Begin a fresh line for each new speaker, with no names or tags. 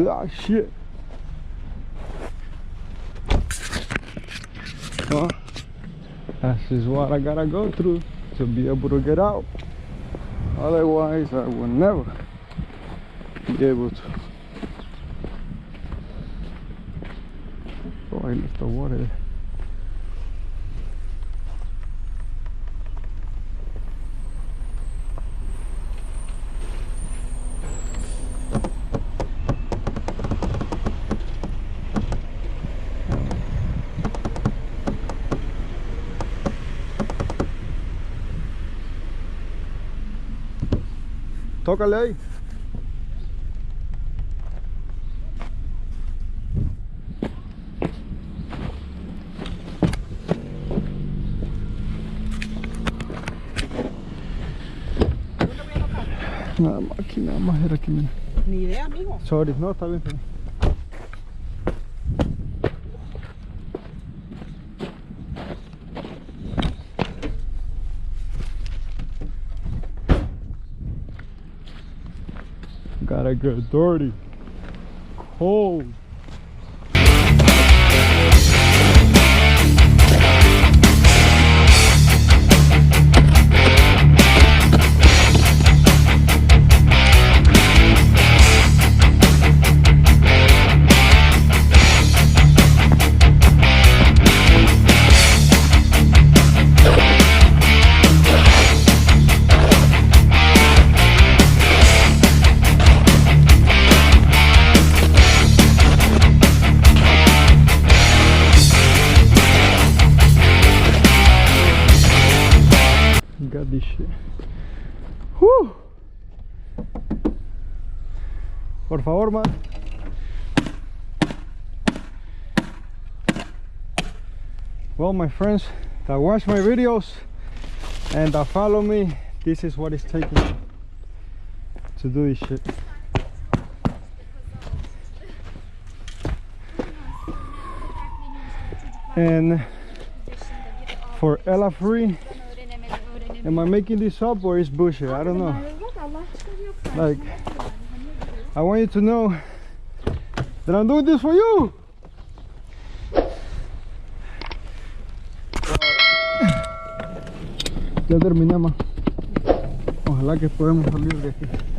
Ah, shit. Well, this is what I gotta go through to be able to get out. Otherwise, I will never be able to. Oh, I left the water there. Tócale ahí. Nada más aquí, nada más era aquí, mira.
Ni idea, amigo.
Sorry, no, está bien. Está bien. Gotta get dirty, cold. Got this shit. Whew. Por favor, man. Well, my friends that watch my videos and that follow me, this is what it's taking to do this shit. And for Ella Free, am I making this up or is bullshit? I don't know. Like, I want you to know that I'm doing this for you. Ya terminamos. Ojalá que podamos salir de aquí.